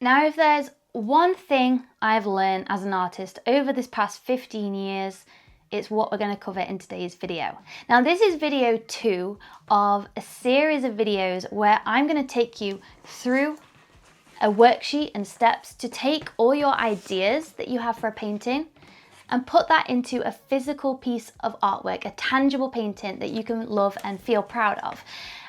Now, if there's one thing I've learned as an artist over this past 15 years, it's what we're going to cover in today's video. Now, this is video 2 of a series of videos where I'm going to take you through a worksheet and steps to take all your ideas that you have for a painting and put that into a physical piece of artwork, a tangible painting that you can love and feel proud of.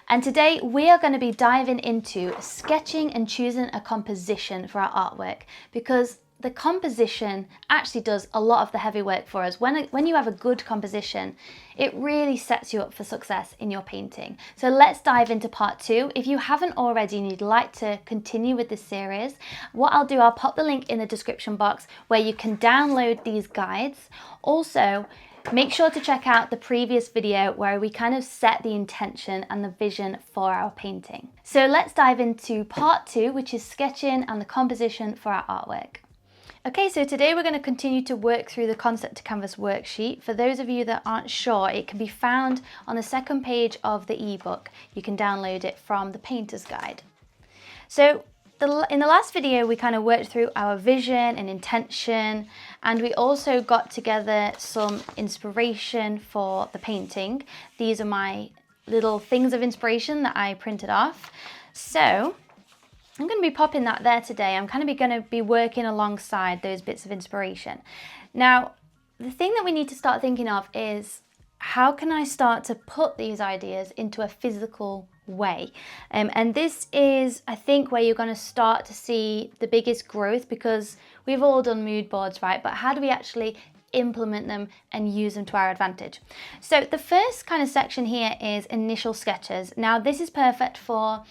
And today we are going to be diving into sketching and choosing a composition for our artwork, because the composition actually does a lot of the heavy work for us. When you have a good composition, it really sets you up for success in your painting. So let's dive into part 2. If you haven't already and you'd like to continue with this series, what I'll do, I'll pop the link in the description box where you can download these guides. Also, make sure to check out the previous video where we kind of set the intention and the vision for our painting. So let's dive into part 2, which is sketching and the composition for our artwork. Okay, so today we're going to continue to work through the Concept to Canvas worksheet. For those of you that aren't sure, it can be found on the second page of the ebook. You can download it from the Painter's Guide. So in the last video, we kind of worked through our vision and intention, and we also got together some inspiration for the painting. These are my little things of inspiration that I printed off. So I'm going to be popping that there today. I'm kind of going to be working alongside those bits of inspiration. Now, the thing that we need to start thinking of is, how can I start to put these ideas into a physical way? And this is, I think, where you're going to start to see the biggest growth, because we've all done mood boards, right? But how do we actually implement them and use them to our advantage? So the first kind of section here is initial sketches. Now, this is perfect for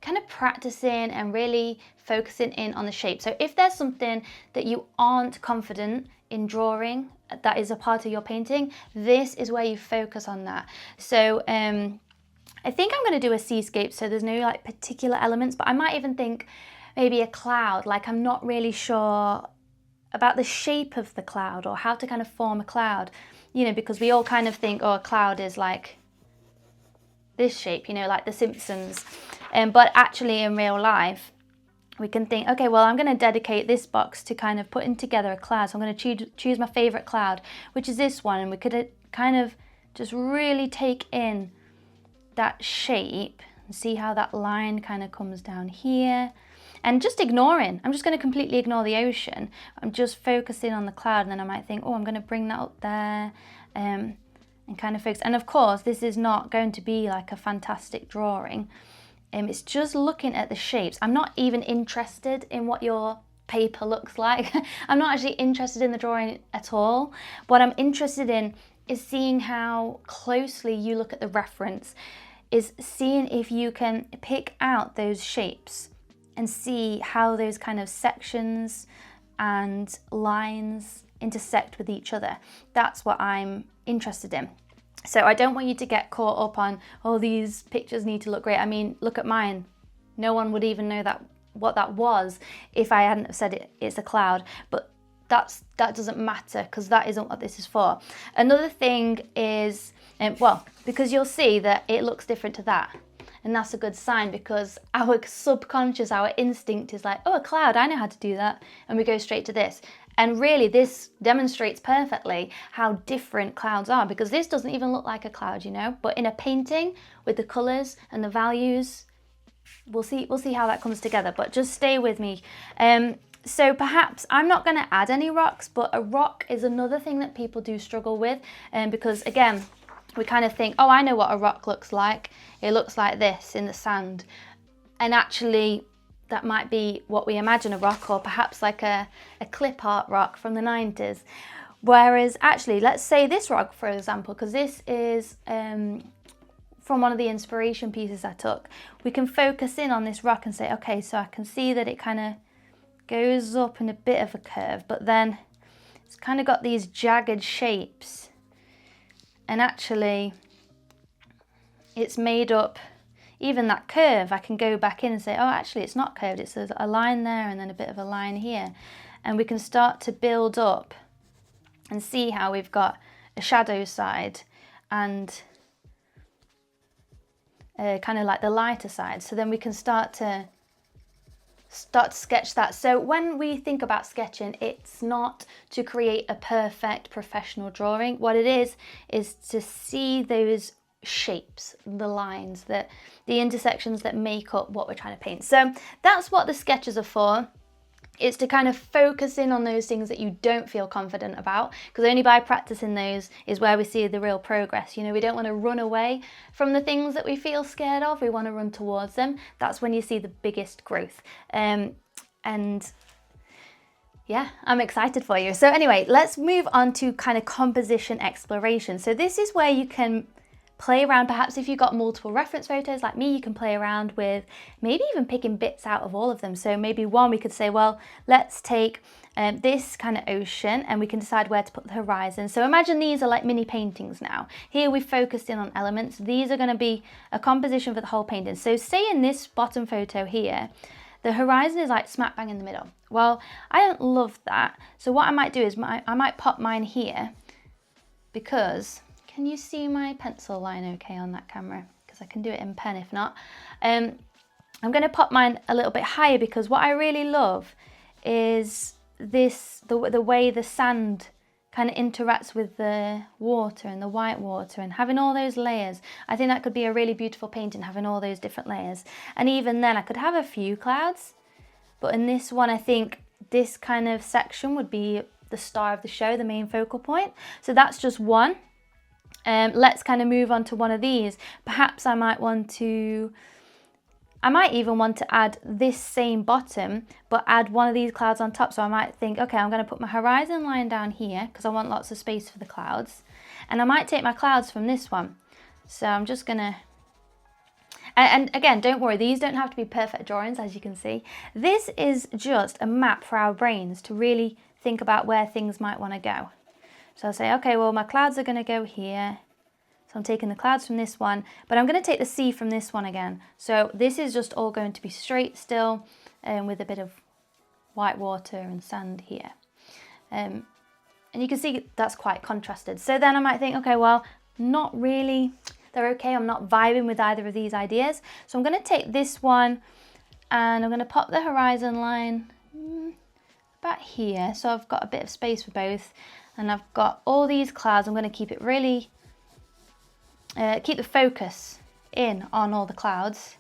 kind of practicing and really focusing in on the shape. So if there's something that you aren't confident in drawing that is a part of your painting, this is where you focus on that. So I think I'm going to do a seascape, so there's no like particular elements, but I might even think maybe a cloud. Like, I'm not really sure about the shape of the cloud or how to kind of form a cloud, you know, because we all kind of think, oh, a cloud is like this shape, you know, like The Simpsons. But actually in real life, we can think, okay, well, I'm going to dedicate this box to kind of putting together a cloud. So I'm going to choose my favorite cloud, which is this one. And we could kind of just really take in that shape and see how that line kind of comes down here. And just ignoring, I'm just going to completely ignore the ocean. I'm just focusing on the cloud, and then I might think, oh, I'm going to bring that up there. And kind of focus. And of course, this is not going to be like a fantastic drawing. It's just looking at the shapes. I'm not even interested in what your paper looks like. I'm not actually interested in the drawing at all. What I'm interested in is seeing how closely you look at the reference, is seeing if you can pick out those shapes and see how those kind of sections and lines intersect with each other. That's what I'm interested in. So I don't want you to get caught up on, oh, these pictures need to look great. I mean, look at mine. No one would even know what that was if I hadn't have said it's a cloud. But that doesn't matter, because that isn't what this is for. Another thing is, well, because you'll see that it looks different to that. And that's a good sign, because our subconscious, our instinct is like, oh, a cloud, I know how to do that. And we go straight to this. And really, this demonstrates perfectly how different clouds are, because this doesn't even look like a cloud, you know. But in a painting, with the colours and the values, we'll see how that comes together. But just stay with me. So perhaps I'm not going to add any rocks, but a rock is another thing that people do struggle with, because again, we kind of think, oh, I know what a rock looks like. It looks like this in the sand. And actually, that might be what we imagine a rock, or perhaps like a clip art rock from the 90s. Whereas actually, let's say this rock, for example, because this is from one of the inspiration pieces I took. We can focus in on this rock and say, okay, so I can see that it kind of goes up in a bit of a curve, but then it's kind of got these jagged shapes. And actually, it's made up, even that curve, I can go back in and say, oh, actually, it's not curved. It's a line there and then a bit of a line here. And we can start to build up and see how we've got a shadow side and kind of like the lighter side. So then we can start to start to sketch that. So when we think about sketching, it's not to create a perfect professional drawing. What it is to see those shapes, the lines, the intersections that make up what we're trying to paint. So that's what the sketches are for. It's to kind of focus in on those things that you don't feel confident about, because only by practicing those is where we see the real progress. You know, we don't want to run away from the things that we feel scared of. We want to run towards them. That's when you see the biggest growth. And yeah, I'm excited for you. So anyway, let's move on to kind of composition exploration. So this is where you can play around. Perhaps if you've got multiple reference photos like me, you can play around with maybe even picking bits out of all of them. So maybe one, we could say, well, let's take this kind of ocean, and we can decide where to put the horizon. So imagine these are like mini paintings now. Here we've focused in on elements. These are going to be a composition for the whole painting. So say in this bottom photo here, the horizon is like smack bang in the middle. Well, I don't love that. So what I might do is I might pop mine here, because can you see my pencil line okay on that camera? Because I can do it in pen if not. I'm going to pop mine a little bit higher, because what I really love is this, the way the sand kind of interacts with the water and the white water, and having all those layers. I think that could be a really beautiful painting, having all those different layers. And even then I could have a few clouds, but in this one I think this kind of section would be the star of the show, the main focal point. So that's just one. Let's kind of move on to one of these. Perhaps I might even want to add this same bottom, but add one of these clouds on top. So I might think, okay, I'm going to put my horizon line down here, because I want lots of space for the clouds. And I might take my clouds from this one. So I'm just going to, and again, don't worry, these don't have to be perfect drawings, as you can see. This is just a map for our brains to really think about where things might want to go. So I'll say, okay, well, my clouds are going to go here. So I'm taking the clouds from this one, but I'm going to take the sea from this one again. So this is just all going to be straight still, with a bit of white water and sand here. And you can see that's quite contrasted. So then I might think, okay, well, not really, they're okay. I'm not vibing with either of these ideas. So I'm going to take this one and I'm going to pop the horizon line about here. So I've got a bit of space for both. And I've got all these clouds. I'm going to keep it really, keep the focus in on all the clouds.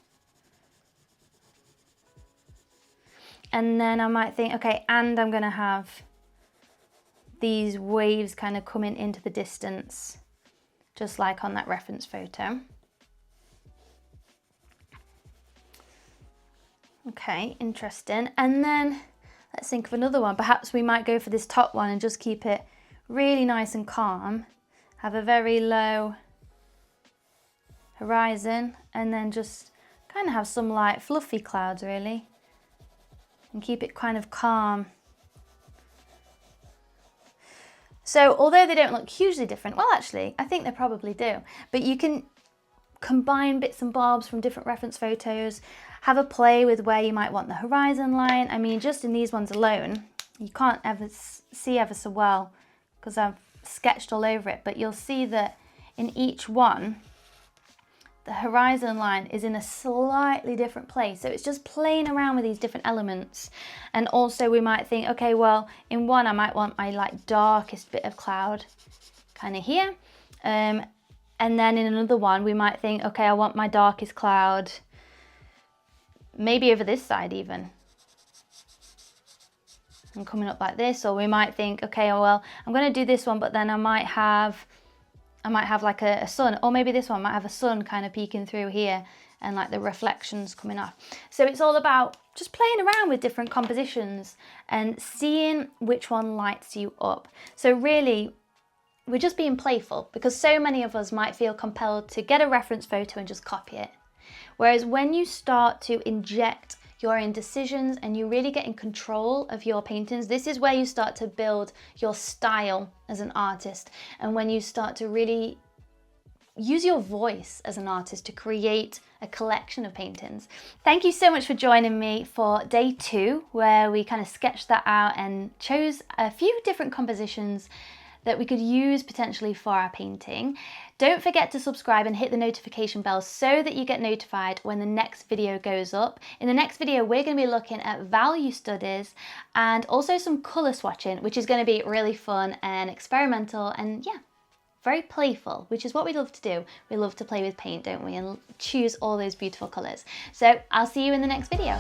And then I might think, okay, and I'm going to have these waves kind of coming into the distance, just like on that reference photo. Okay, interesting. And then let's think of another one. Perhaps we might go for this top one and just keep it really nice and calm, have a very low horizon, and then just kind of have some light fluffy clouds really, and keep it kind of calm. So although they don't look hugely different, well actually I think they probably do, but you can combine bits and bobs from different reference photos, have a play with where you might want the horizon line. I mean, just in these ones alone, you can't ever see ever so well because I've sketched all over it, but you'll see that in each one, the horizon line is in a slightly different place. So it's just playing around with these different elements. And also we might think, okay, well, in one, I might want my like darkest bit of cloud kind of here. And then in another one, we might think, okay, I want my darkest cloud maybe over this side even, and coming up like this. Or we might think, okay, well, I'm going to do this one, but then I might have like a sun, or maybe this one might have a sun kind of peeking through here and like the reflections coming off. So it's all about just playing around with different compositions and seeing which one lights you up. So really, we're just being playful, because so many of us might feel compelled to get a reference photo and just copy it. Whereas when you start to inject your own decisions and you really get in control of your paintings, this is where you start to build your style as an artist, and when you start to really use your voice as an artist to create a collection of paintings. Thank you so much for joining me for day 2, where we kind of sketched that out and chose a few different compositions that we could use potentially for our painting. Don't forget to subscribe and hit the notification bell so that you get notified when the next video goes up. In the next video, we're going to be looking at value studies and also some colour swatching, which is going to be really fun and experimental and yeah, very playful, which is what we love to do. We love to play with paint, don't we? And choose all those beautiful colours. So I'll see you in the next video.